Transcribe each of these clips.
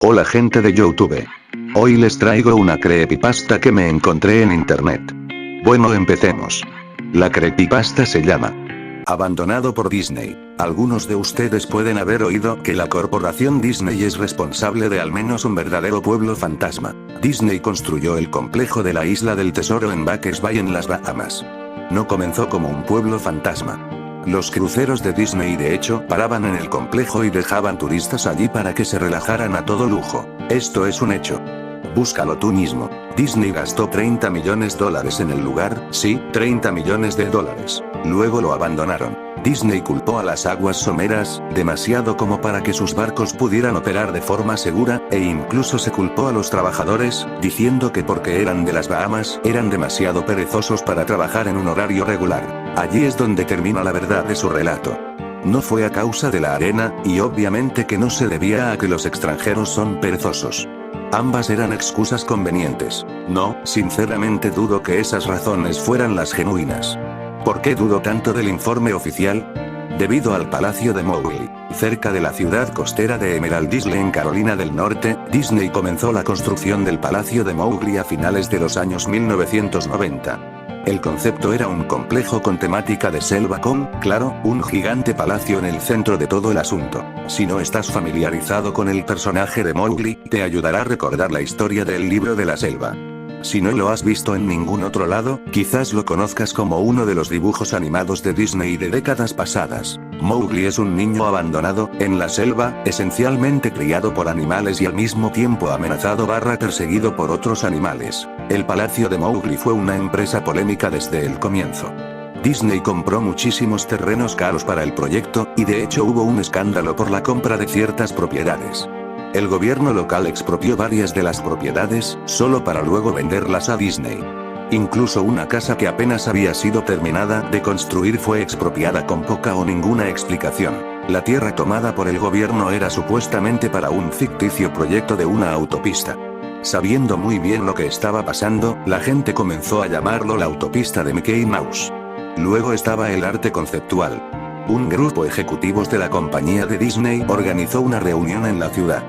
Hola gente de YouTube. Hoy les traigo una creepypasta que me encontré en internet. Bueno, empecemos. La creepypasta se llama Abandonado por Disney. Algunos de ustedes pueden haber oído que la corporación Disney es responsable de al menos un verdadero pueblo fantasma. Disney construyó el complejo de la Isla del Tesoro en Backers Bay en las Bahamas. No comenzó como un pueblo fantasma. Los cruceros de Disney de hecho paraban en el complejo y dejaban turistas allí para que se relajaran a todo lujo. Esto es un hecho. Búscalo tú mismo. Disney gastó $30 millones en el lugar, sí, $30 millones. Luego lo abandonaron. Disney culpó a las aguas someras, demasiado como para que sus barcos pudieran operar de forma segura, e incluso se culpó a los trabajadores, diciendo que porque eran de las Bahamas, eran demasiado perezosos para trabajar en un horario regular. Allí es donde termina la verdad de su relato. No fue a causa de la arena, y obviamente que no se debía a que los extranjeros son perezosos. Ambas eran excusas convenientes. No, sinceramente dudo que esas razones fueran las genuinas. ¿Por qué dudo tanto del informe oficial? Debido al Palacio de Mowgli, cerca de la ciudad costera de Emerald Isle en Carolina del Norte, Disney comenzó la construcción del Palacio de Mowgli a finales de los años 1990. El concepto era un complejo con temática de selva con, claro, un gigante palacio en el centro de todo el asunto. Si no estás familiarizado con el personaje de Mowgli, te ayudará a recordar la historia del libro de la selva. Si no lo has visto en ningún otro lado, quizás lo conozcas como uno de los dibujos animados de Disney de décadas pasadas. Mowgli es un niño abandonado, en la selva, esencialmente criado por animales y al mismo tiempo amenazado / perseguido por otros animales. El Palacio de Mowgli fue una empresa polémica desde el comienzo. Disney compró muchísimos terrenos caros para el proyecto, y de hecho hubo un escándalo por la compra de ciertas propiedades. El gobierno local expropió varias de las propiedades, solo para luego venderlas a Disney. Incluso una casa que apenas había sido terminada de construir fue expropiada con poca o ninguna explicación. La tierra tomada por el gobierno era supuestamente para un ficticio proyecto de una autopista. Sabiendo muy bien lo que estaba pasando, la gente comenzó a llamarlo la autopista de Mickey Mouse. Luego estaba el arte conceptual. Un grupo ejecutivos de la compañía de Disney organizó una reunión en la ciudad.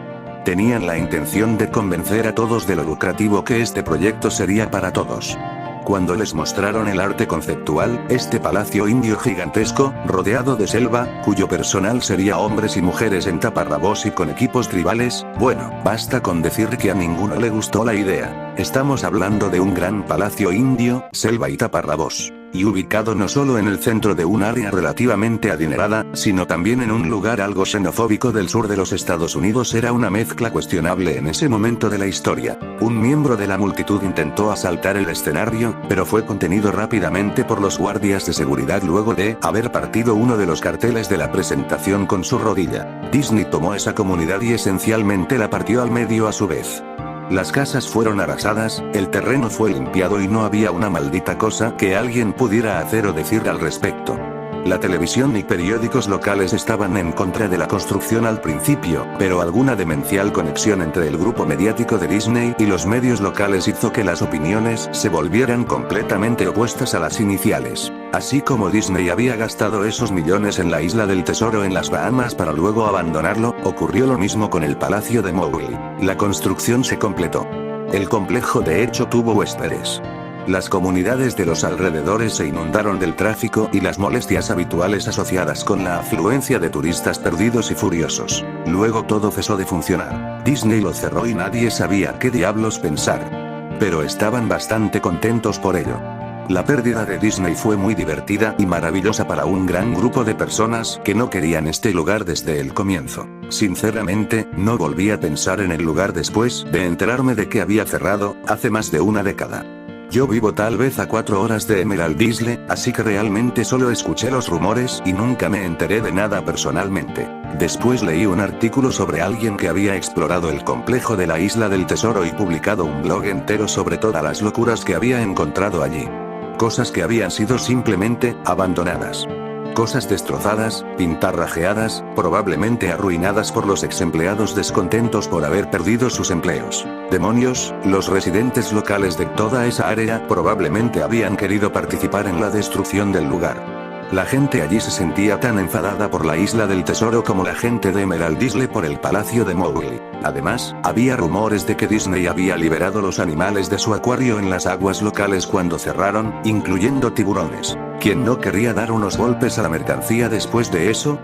Tenían la intención de convencer a todos de lo lucrativo que este proyecto sería para todos. Cuando les mostraron el arte conceptual, este palacio indio gigantesco, rodeado de selva, cuyo personal sería hombres y mujeres en taparrabos y con equipos tribales, bueno, basta con decir que a ninguno le gustó la idea. Estamos hablando de un gran palacio indio, selva y taparrabos. Y ubicado no solo en el centro de un área relativamente adinerada, sino también en un lugar algo xenofóbico del sur de los Estados Unidos. Era una mezcla cuestionable en ese momento de la historia. Un miembro de la multitud intentó asaltar el escenario, pero fue contenido rápidamente por los guardias de seguridad luego de haber partido uno de los carteles de la presentación con su rodilla. Disney tomó esa comunidad y esencialmente la partió al medio a su vez. Las casas fueron arrasadas, el terreno fue limpiado y no había una maldita cosa que alguien pudiera hacer o decir al respecto. La televisión y periódicos locales estaban en contra de la construcción al principio, pero alguna demencial conexión entre el grupo mediático de Disney y los medios locales hizo que las opiniones se volvieran completamente opuestas a las iniciales. Así como Disney había gastado esos millones en la Isla del Tesoro en las Bahamas para luego abandonarlo, ocurrió lo mismo con el Palacio de Mowgli. La construcción se completó. El complejo de hecho tuvo huéspedes. Las comunidades de los alrededores se inundaron del tráfico y las molestias habituales asociadas con la afluencia de turistas perdidos y furiosos. Luego todo cesó de funcionar. Disney lo cerró y nadie sabía qué diablos pensar. Pero estaban bastante contentos por ello. La pérdida de Disney fue muy divertida y maravillosa para un gran grupo de personas que no querían este lugar desde el comienzo. Sinceramente, no volví a pensar en el lugar después de enterarme de que había cerrado, hace más de una década. Yo vivo tal vez a 4 horas de Emerald Isle, así que realmente solo escuché los rumores y nunca me enteré de nada personalmente. Después leí un artículo sobre alguien que había explorado el complejo de la Isla del Tesoro y publicado un blog entero sobre todas las locuras que había encontrado allí. Cosas que habían sido simplemente abandonadas. Cosas destrozadas, pintarrajeadas, probablemente arruinadas por los exempleados descontentos por haber perdido sus empleos. Demonios, los residentes locales de toda esa área probablemente habían querido participar en la destrucción del lugar. La gente allí se sentía tan enfadada por la isla del tesoro como la gente de Emerald Isle por el palacio de Mowgli. Además, había rumores de que Disney había liberado los animales de su acuario en las aguas locales cuando cerraron, incluyendo tiburones. ¿Quién no querría dar unos golpes a la mercancía después de eso?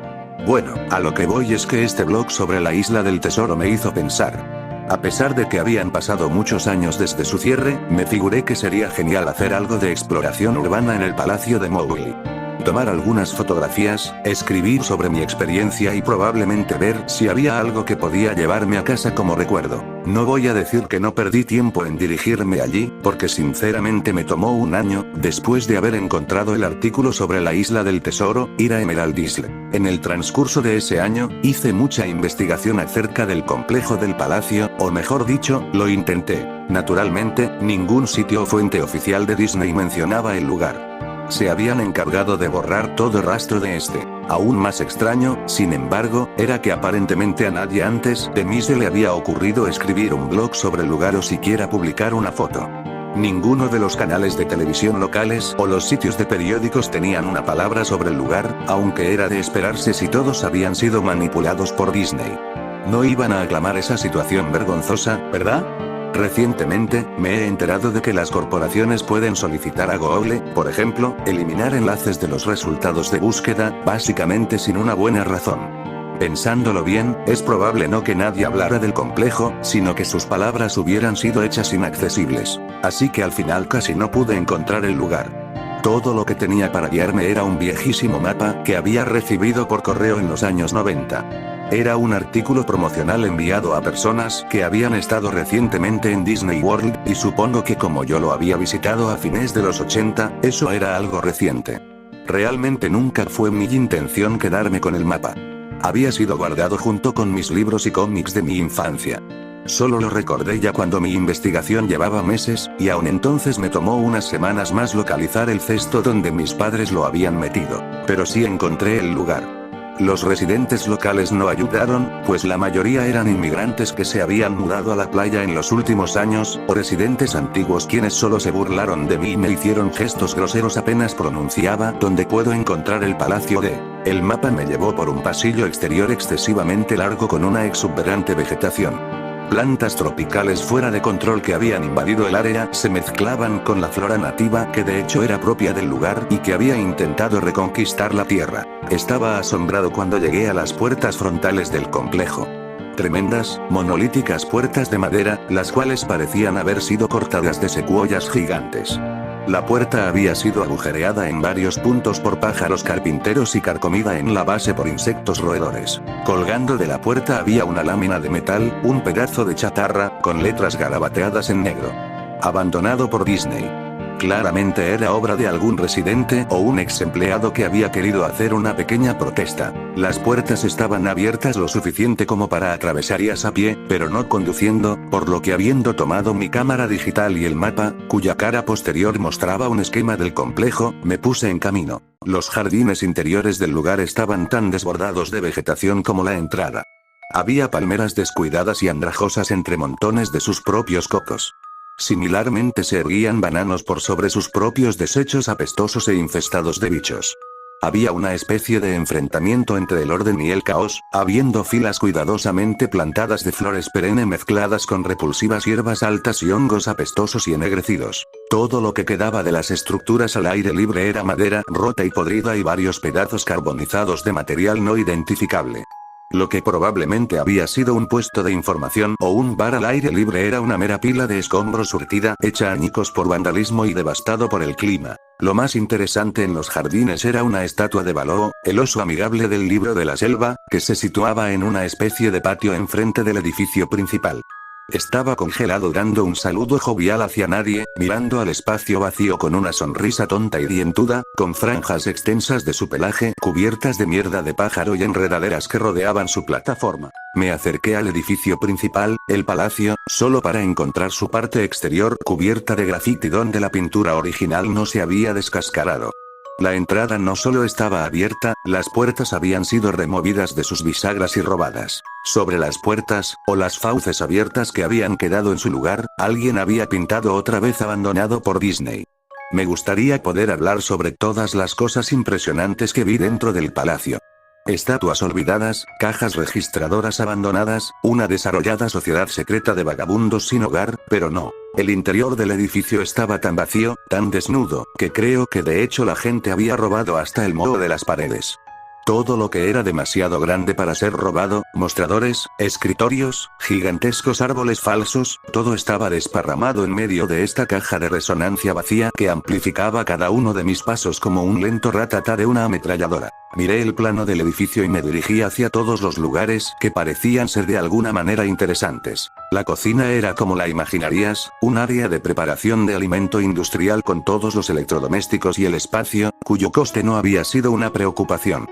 Bueno, a lo que voy es que este blog sobre la isla del tesoro me hizo pensar. A pesar de que habían pasado muchos años desde su cierre, me figuré que sería genial hacer algo de exploración urbana en el palacio de Mowgli. Tomar algunas fotografías, escribir sobre mi experiencia y probablemente ver si había algo que podía llevarme a casa como recuerdo. No voy a decir que no perdí tiempo en dirigirme allí, porque sinceramente me tomó un año, después de haber encontrado el artículo sobre la isla del tesoro, ir a Emerald Isle. En el transcurso de ese año, hice mucha investigación acerca del complejo del palacio, o mejor dicho, lo intenté. Naturalmente, ningún sitio o fuente oficial de Disney mencionaba el lugar. Se habían encargado de borrar todo rastro de este. Aún más extraño, sin embargo, era que aparentemente a nadie antes de mí se le había ocurrido escribir un blog sobre el lugar o siquiera publicar una foto. Ninguno de los canales de televisión locales o los sitios de periódicos tenían una palabra sobre el lugar, aunque era de esperarse si todos habían sido manipulados por Disney. No iban a aclamar esa situación vergonzosa, ¿verdad? Recientemente, me he enterado de que las corporaciones pueden solicitar a Google, por ejemplo, eliminar enlaces de los resultados de búsqueda, básicamente sin una buena razón. Pensándolo bien, es probable no que nadie hablara del complejo, sino que sus palabras hubieran sido hechas inaccesibles. Así que al final casi no pude encontrar el lugar. Todo lo que tenía para guiarme era un viejísimo mapa que había recibido por correo en los años 90. Era un artículo promocional enviado a personas que habían estado recientemente en Disney World, y supongo que como yo lo había visitado a fines de los 80, eso era algo reciente. Realmente nunca fue mi intención quedarme con el mapa. Había sido guardado junto con mis libros y cómics de mi infancia. Solo lo recordé ya cuando mi investigación llevaba meses, y aún entonces me tomó unas semanas más localizar el cesto donde mis padres lo habían metido. Pero sí encontré el lugar. Los residentes locales no ayudaron, pues la mayoría eran inmigrantes que se habían mudado a la playa en los últimos años, o residentes antiguos quienes solo se burlaron de mí y me hicieron gestos groseros apenas pronunciaba "¿Dónde puedo encontrar el palacio de?". El mapa me llevó por un pasillo exterior excesivamente largo con una exuberante vegetación. Plantas tropicales fuera de control que habían invadido el área se mezclaban con la flora nativa que de hecho era propia del lugar y que había intentado reconquistar la tierra. Estaba asombrado cuando llegué a las puertas frontales del complejo. Tremendas, monolíticas puertas de madera, las cuales parecían haber sido cortadas de secuoyas gigantes. La puerta había sido agujereada en varios puntos por pájaros carpinteros y carcomida en la base por insectos roedores. Colgando de la puerta había una lámina de metal, un pedazo de chatarra, con letras garabateadas en negro. Abandonado por Disney. Claramente era obra de algún residente o un ex empleado que había querido hacer una pequeña protesta. Las puertas estaban abiertas lo suficiente como para atravesarías a pie, pero no conduciendo, por lo que habiendo tomado mi cámara digital y el mapa, cuya cara posterior mostraba un esquema del complejo, me puse en camino. Los jardines interiores del lugar estaban tan desbordados de vegetación como la entrada. Había palmeras descuidadas y andrajosas entre montones de sus propios cocos. Similarmente se erguían bananos por sobre sus propios desechos apestosos e infestados de bichos. Había una especie de enfrentamiento entre el orden y el caos, habiendo filas cuidadosamente plantadas de flores perenne mezcladas con repulsivas hierbas altas y hongos apestosos y ennegrecidos. Todo lo que quedaba de las estructuras al aire libre era madera rota y podrida y varios pedazos carbonizados de material no identificable. Lo que probablemente había sido un puesto de información o un bar al aire libre era una mera pila de escombros surtida, hecha añicos por vandalismo y devastado por el clima. Lo más interesante en los jardines era una estatua de Baloo, el oso amigable del libro de la selva, que se situaba en una especie de patio enfrente del edificio principal. Estaba congelado dando un saludo jovial hacia nadie, mirando al espacio vacío con una sonrisa tonta y dientuda, con franjas extensas de su pelaje cubiertas de mierda de pájaro y enredaderas que rodeaban su plataforma. Me acerqué al edificio principal, el palacio, solo para encontrar su parte exterior cubierta de grafiti donde la pintura original no se había descascarado. La entrada no solo estaba abierta, las puertas habían sido removidas de sus bisagras y robadas. Sobre las puertas, o las fauces abiertas que habían quedado en su lugar, alguien había pintado otra vez abandonado por Disney. Me gustaría poder hablar sobre todas las cosas impresionantes que vi dentro del palacio. Estatuas olvidadas, cajas registradoras abandonadas, una desarrollada sociedad secreta de vagabundos sin hogar, pero no. El interior del edificio estaba tan vacío, tan desnudo, que creo que de hecho la gente había robado hasta el moho de las paredes. Todo lo que era demasiado grande para ser robado, mostradores, escritorios, gigantescos árboles falsos, todo estaba desparramado en medio de esta caja de resonancia vacía que amplificaba cada uno de mis pasos como un lento ratata de una ametralladora. Miré el plano del edificio y me dirigí hacia todos los lugares que parecían ser de alguna manera interesantes. La cocina era como la imaginarías, un área de preparación de alimento industrial con todos los electrodomésticos y el espacio, cuyo coste no había sido una preocupación.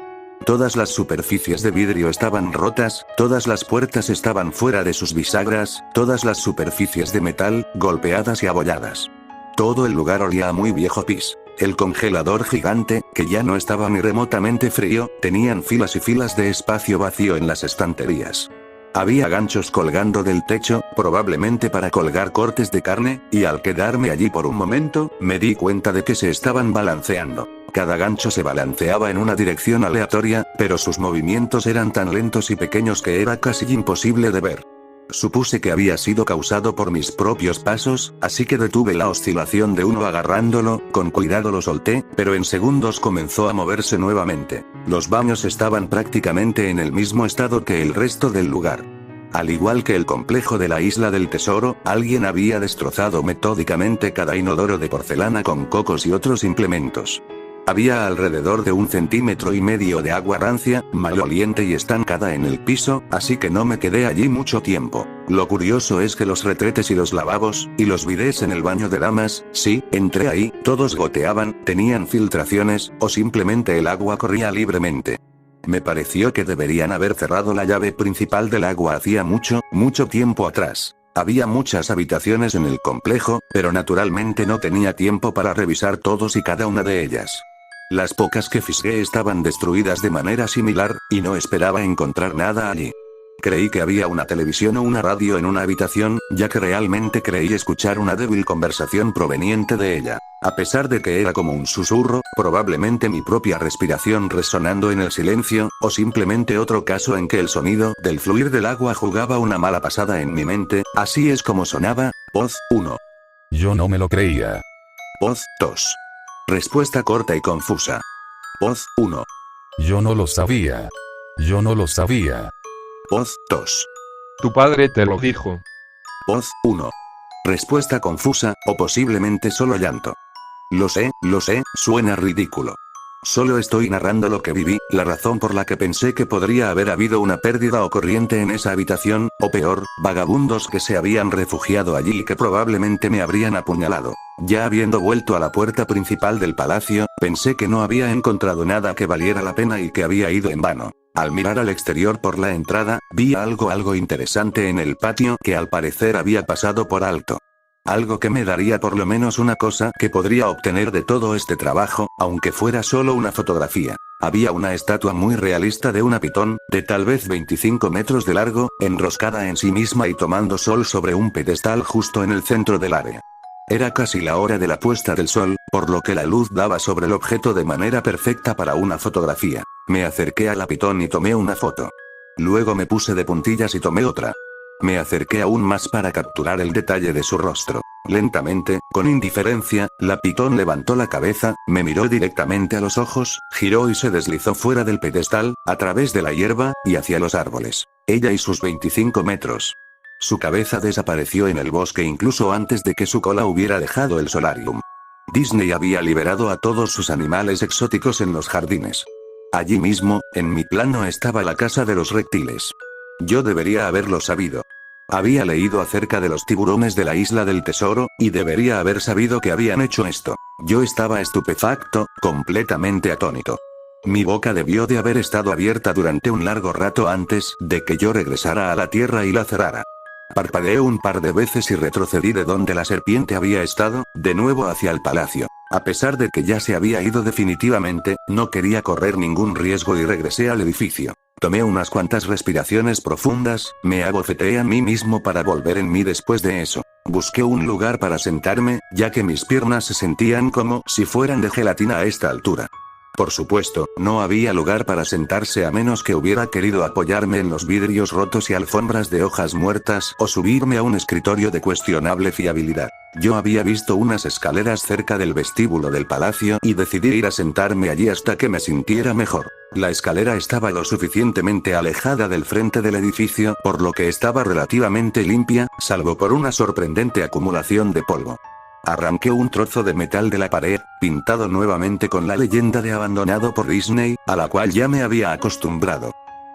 Todas las superficies de vidrio estaban rotas, todas las puertas estaban fuera de sus bisagras, todas las superficies de metal, golpeadas y abolladas. Todo el lugar olía a muy viejo pis. El congelador gigante, que ya no estaba ni remotamente frío, tenían filas y filas de espacio vacío en las estanterías. Había ganchos colgando del techo, probablemente para colgar cortes de carne, y al quedarme allí por un momento, me di cuenta de que se estaban balanceando. Cada gancho se balanceaba en una dirección aleatoria, pero sus movimientos eran tan lentos y pequeños que era casi imposible de ver. Supuse que había sido causado por mis propios pasos, así que detuve la oscilación de uno agarrándolo, con cuidado lo solté, pero en segundos comenzó a moverse nuevamente. Los baños estaban prácticamente en el mismo estado que el resto del lugar. Al igual que el complejo de la Isla del Tesoro, alguien había destrozado metódicamente cada inodoro de porcelana con cocos y otros implementos. Había alrededor de 1,5 centímetros de agua rancia, maloliente y estancada en el piso, así que no me quedé allí mucho tiempo. Lo curioso es que los retretes y los lavabos, y los bidés en el baño de damas, sí, entré ahí, todos goteaban, tenían filtraciones, o simplemente el agua corría libremente. Me pareció que deberían haber cerrado la llave principal del agua hacía mucho, mucho tiempo atrás. Había muchas habitaciones en el complejo, pero naturalmente no tenía tiempo para revisar todos y cada una de ellas. Las pocas que fisgué estaban destruidas de manera similar, y no esperaba encontrar nada allí. Creí que había una televisión o una radio en una habitación, ya que realmente creí escuchar una débil conversación proveniente de ella. A pesar de que era como un susurro, probablemente mi propia respiración resonando en el silencio, o simplemente otro caso en que el sonido del fluir del agua jugaba una mala pasada en mi mente. Así es como sonaba. Voz 1. Yo no me lo creía. Voz 2. Respuesta corta y confusa. Voz 1. Yo no lo sabía. Yo no lo sabía. Voz 2. Tu padre te lo dijo. Voz 1. Respuesta confusa, o posiblemente solo llanto. Lo sé, suena ridículo. Solo estoy narrando lo que viví, la razón por la que pensé que podría haber habido una pérdida o corriente en esa habitación, o peor, vagabundos que se habían refugiado allí y que probablemente me habrían apuñalado. Ya habiendo vuelto a la puerta principal del palacio, pensé que no había encontrado nada que valiera la pena y que había ido en vano. Al mirar al exterior por la entrada, vi algo interesante en el patio que al parecer había pasado por alto. Algo que me daría por lo menos una cosa que podría obtener de todo este trabajo, aunque fuera solo una fotografía. Había una estatua muy realista de una pitón, de tal vez 25 metros de largo, enroscada en sí misma y tomando sol sobre un pedestal justo en el centro del área. Era casi la hora de la puesta del sol, por lo que la luz daba sobre el objeto de manera perfecta para una fotografía. Me acerqué a la pitón y tomé una foto. Luego me puse de puntillas y tomé otra. Me acerqué aún más para capturar el detalle de su rostro. Lentamente, con indiferencia, la pitón levantó la cabeza, me miró directamente a los ojos, giró y se deslizó fuera del pedestal, a través de la hierba, y hacia los árboles. Ella y sus 25 metros. Su cabeza desapareció en el bosque incluso antes de que su cola hubiera dejado el solarium. Disney había liberado a todos sus animales exóticos en los jardines. Allí mismo, en mi plano estaba la casa de los reptiles. Yo debería haberlo sabido. Había leído acerca de los tiburones de la Isla del Tesoro, y debería haber sabido que habían hecho esto. Yo estaba estupefacto, completamente atónito. Mi boca debió de haber estado abierta durante un largo rato antes de que yo regresara a la tierra y la cerrara. Parpadeé un par de veces y retrocedí de donde la serpiente había estado, de nuevo hacia el palacio. A pesar de que ya se había ido definitivamente, no quería correr ningún riesgo y regresé al edificio. Tomé unas cuantas respiraciones profundas, me abofeteé a mí mismo para volver en mí después de eso. Busqué un lugar para sentarme, ya que mis piernas se sentían como si fueran de gelatina a esta altura. Por supuesto, no había lugar para sentarse a menos que hubiera querido apoyarme en los vidrios rotos y alfombras de hojas muertas o subirme a un escritorio de cuestionable fiabilidad. Yo había visto unas escaleras cerca del vestíbulo del palacio y decidí ir a sentarme allí hasta que me sintiera mejor. La escalera estaba lo suficientemente alejada del frente del edificio, por lo que estaba relativamente limpia, salvo por una sorprendente acumulación de polvo. Arranqué un trozo de metal de la pared, pintado nuevamente con la leyenda de abandonado por Disney, a la cual ya me había acostumbrado.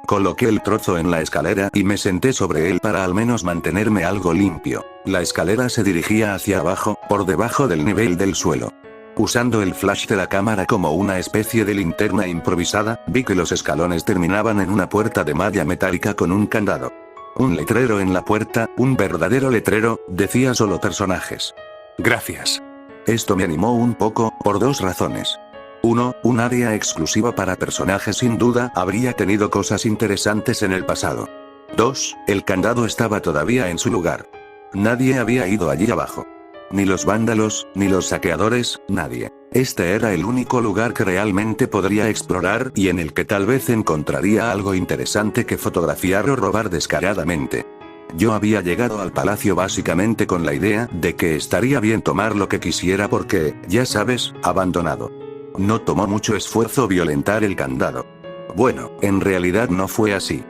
Coloqué el trozo en la escalera y me senté sobre él para al menos mantenerme algo limpio. La escalera se dirigía hacia abajo, por debajo del nivel del suelo. Usando el flash de la cámara como una especie de linterna improvisada, vi que los escalones terminaban en una puerta de malla metálica con un candado. Un letrero en la puerta, un verdadero letrero, decía solo personajes. Gracias. Esto me animó un poco, por dos razones. 1. Un área exclusiva para personajes sin duda habría tenido cosas interesantes en el pasado. 2. El candado estaba todavía en su lugar. Nadie había ido allí abajo. Ni los vándalos, ni los saqueadores, nadie. Este era el único lugar que realmente podría explorar y en el que tal vez encontraría algo interesante que fotografiar o robar descaradamente. Yo había llegado al palacio básicamente con la idea de que estaría bien tomar lo que quisiera porque, ya sabes, abandonado. No tomó mucho esfuerzo violentar el candado. Bueno, en realidad no fue así.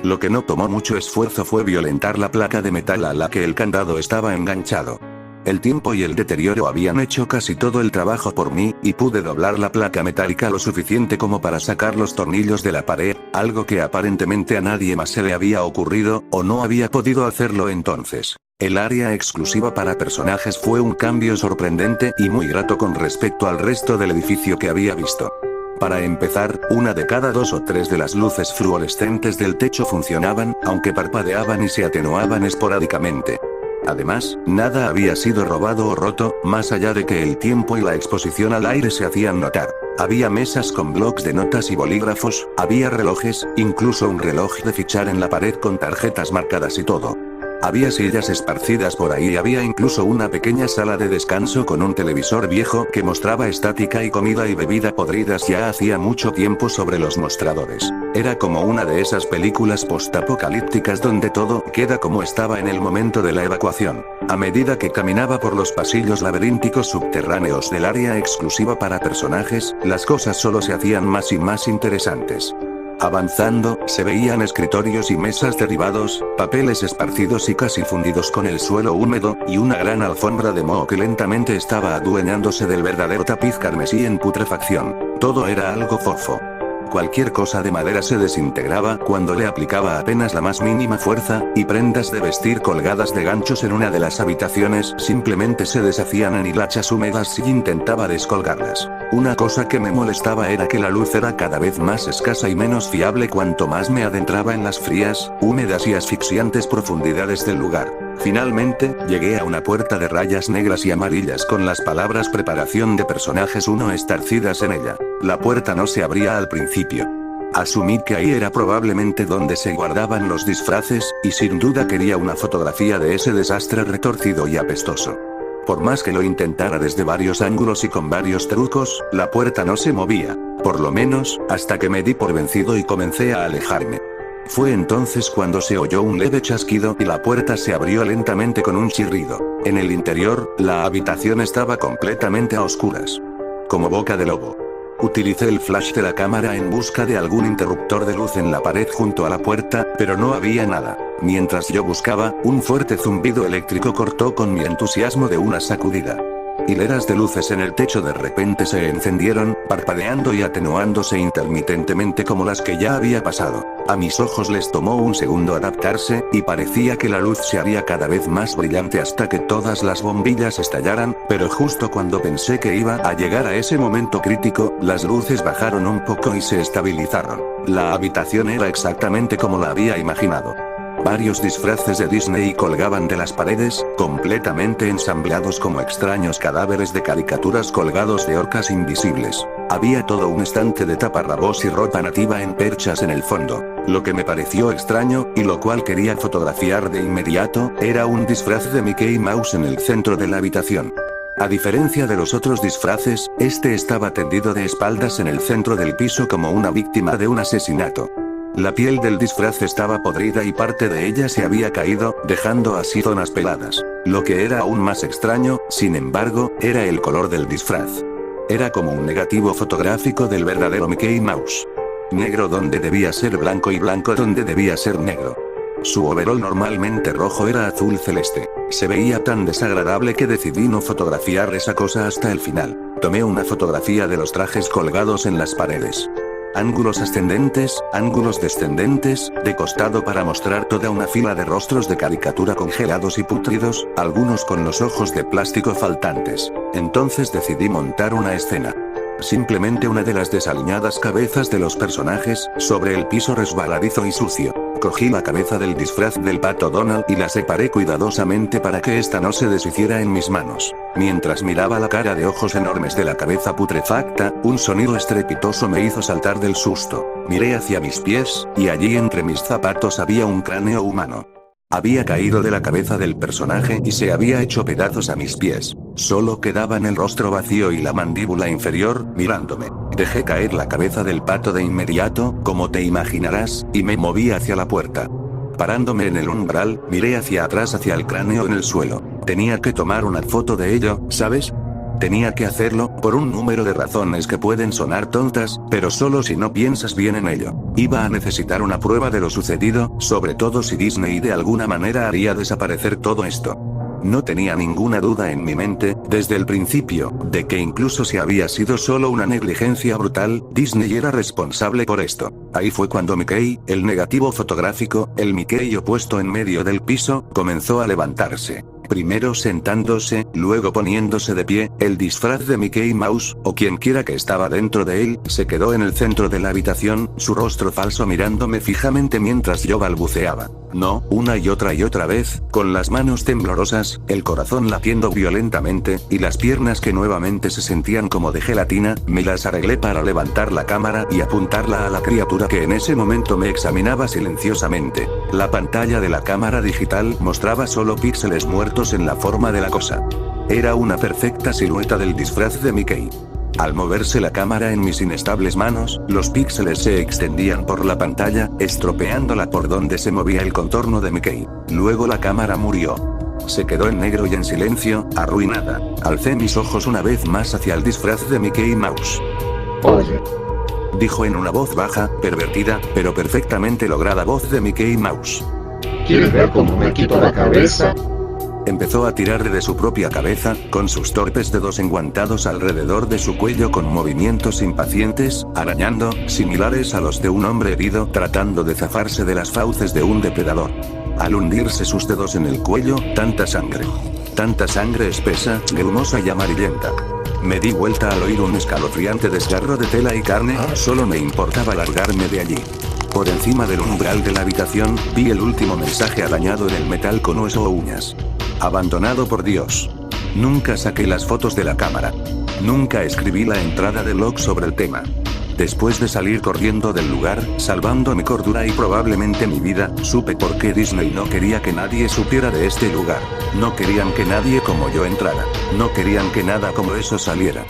Lo que no tomó mucho esfuerzo fue violentar la placa de metal a la que el candado estaba enganchado. El tiempo y el deterioro habían hecho casi todo el trabajo por mí, y pude doblar la placa metálica lo suficiente como para sacar los tornillos de la pared, algo que aparentemente a nadie más se le había ocurrido, o no había podido hacerlo entonces. El área exclusiva para personajes fue un cambio sorprendente y muy grato con respecto al resto del edificio que había visto. Para empezar, una de cada 2 o 3 de las luces fluorescentes del techo funcionaban, aunque parpadeaban y se atenuaban esporádicamente. Además, nada había sido robado o roto, más allá de que el tiempo y la exposición al aire se hacían notar. Había mesas con blocs de notas y bolígrafos, había relojes, incluso un reloj de fichar en la pared con tarjetas marcadas y todo. Había sillas esparcidas por ahí y había incluso una pequeña sala de descanso con un televisor viejo que mostraba estática y comida y bebida podridas ya hacía mucho tiempo sobre los mostradores. Era como una de esas películas postapocalípticas donde todo queda como estaba en el momento de la evacuación. A medida que caminaba por los pasillos laberínticos subterráneos del área exclusiva para personajes, las cosas solo se hacían más y más interesantes. Avanzando, se veían escritorios y mesas derribados, papeles esparcidos y casi fundidos con el suelo húmedo, y una gran alfombra de moho que lentamente estaba adueñándose del verdadero tapiz carmesí en putrefacción. Todo era algo fofo. Cualquier cosa de madera se desintegraba cuando le aplicaba apenas la más mínima fuerza, y prendas de vestir colgadas de ganchos en una de las habitaciones simplemente se deshacían en hilachas húmedas si intentaba descolgarlas. Una cosa que me molestaba era que la luz era cada vez más escasa y menos fiable cuanto más me adentraba en las frías, húmedas y asfixiantes profundidades del lugar. Finalmente, llegué a una puerta de rayas negras y amarillas con las palabras preparación de personajes 1 estarcidas en ella. La puerta no se abría al principio. Asumí que ahí era probablemente donde se guardaban los disfraces, y sin duda quería una fotografía de ese desastre retorcido y apestoso. Por más que lo intentara desde varios ángulos y con varios trucos, la puerta no se movía, por lo menos, hasta que me di por vencido y comencé a alejarme. Fue entonces cuando se oyó un leve chasquido y la puerta se abrió lentamente con un chirrido. En el interior, la habitación estaba completamente a oscuras. Como boca de lobo. Utilicé el flash de la cámara en busca de algún interruptor de luz en la pared junto a la puerta, pero no había nada. Mientras yo buscaba, un fuerte zumbido eléctrico cortó con mi entusiasmo de una sacudida. Hileras de luces en el techo de repente se encendieron, parpadeando y atenuándose intermitentemente como las que ya había pasado. A mis ojos les tomó un segundo adaptarse, y parecía que la luz se haría cada vez más brillante hasta que todas las bombillas estallaran, pero justo cuando pensé que iba a llegar a ese momento crítico, las luces bajaron un poco y se estabilizaron. La habitación era exactamente como la había imaginado. Varios disfraces de Disney colgaban de las paredes, completamente ensamblados como extraños cadáveres de caricaturas colgados de orcas invisibles. Había todo un estante de taparrabos y ropa nativa en perchas en el fondo. Lo que me pareció extraño, y lo cual quería fotografiar de inmediato, era un disfraz de Mickey Mouse en el centro de la habitación. A diferencia de los otros disfraces, este estaba tendido de espaldas en el centro del piso como una víctima de un asesinato. La piel del disfraz estaba podrida y parte de ella se había caído, dejando así zonas peladas. Lo que era aún más extraño, sin embargo, era el color del disfraz. Era como un negativo fotográfico del verdadero Mickey Mouse. Negro donde debía ser blanco y blanco donde debía ser negro. Su overol normalmente rojo era azul celeste. Se veía tan desagradable que decidí no fotografiar esa cosa hasta el final. Tomé una fotografía de los trajes colgados en las paredes. Ángulos ascendentes, ángulos descendentes, de costado para mostrar toda una fila de rostros de caricatura congelados y pútridos, algunos con los ojos de plástico faltantes. Entonces decidí montar una escena. Simplemente una de las desaliñadas cabezas de los personajes, sobre el piso resbaladizo y sucio. Cogí la cabeza del disfraz del pato Donald y la separé cuidadosamente para que ésta no se deshiciera en mis manos. Mientras miraba la cara de ojos enormes de la cabeza putrefacta, un sonido estrepitoso me hizo saltar del susto. Miré hacia mis pies, y allí entre mis zapatos había un cráneo humano. Había caído de la cabeza del personaje y se había hecho pedazos a mis pies. Solo quedaban el rostro vacío y la mandíbula inferior, mirándome. Dejé caer la cabeza del pato de inmediato, como te imaginarás, y me moví hacia la puerta. Parándome en el umbral, miré hacia atrás hacia el cráneo en el suelo. Tenía que tomar una foto de ello, ¿sabes? Tenía que hacerlo, por un número de razones que pueden sonar tontas, pero solo si no piensas bien en ello. Iba a necesitar una prueba de lo sucedido, sobre todo si Disney de alguna manera haría desaparecer todo esto. No tenía ninguna duda en mi mente, desde el principio, de que incluso si había sido solo una negligencia brutal, Disney era responsable por esto. Ahí fue cuando Mickey, el negativo fotográfico, el Mickey opuesto en medio del piso, comenzó a levantarse. Primero sentándose, luego poniéndose de pie, el disfraz de Mickey Mouse, o quien quiera que estaba dentro de él, se quedó en el centro de la habitación, su rostro falso mirándome fijamente mientras yo balbuceaba. No, una y otra vez, con las manos temblorosas, el corazón latiendo violentamente, y las piernas que nuevamente se sentían como de gelatina, me las arreglé para levantar la cámara y apuntarla a la criatura que en ese momento me examinaba silenciosamente. La pantalla de la cámara digital mostraba solo píxeles muertos en la forma de la cosa. Era una perfecta silueta del disfraz de Mickey. Al moverse la cámara en mis inestables manos, los píxeles se extendían por la pantalla, estropeándola por donde se movía el contorno de Mickey. Luego la cámara murió. Se quedó en negro y en silencio, arruinada. Alcé mis ojos una vez más hacia el disfraz de Mickey Mouse. Oye, Dijo en una voz baja, pervertida, pero perfectamente lograda voz de Mickey Mouse. ¿quieres ver cómo me quito la cabeza? Empezó a tirar de su propia cabeza, con sus torpes dedos enguantados alrededor de su cuello con movimientos impacientes, arañando, similares a los de un hombre herido tratando de zafarse de las fauces de un depredador. Al hundirse sus dedos en el cuello, tanta sangre espesa, grumosa y amarillenta. Me di vuelta al oír un escalofriante desgarro de tela y carne, solo me importaba largarme de allí. Por encima del umbral de la habitación, vi el último mensaje arañado en el metal con hueso o uñas. Abandonado por Dios. Nunca saqué las fotos de la cámara. Nunca escribí la entrada de log sobre el tema. Después de salir corriendo del lugar, salvando mi cordura y probablemente mi vida, supe por qué Disney no quería que nadie supiera de este lugar. No querían que nadie como yo entrara. No querían que nada como eso saliera.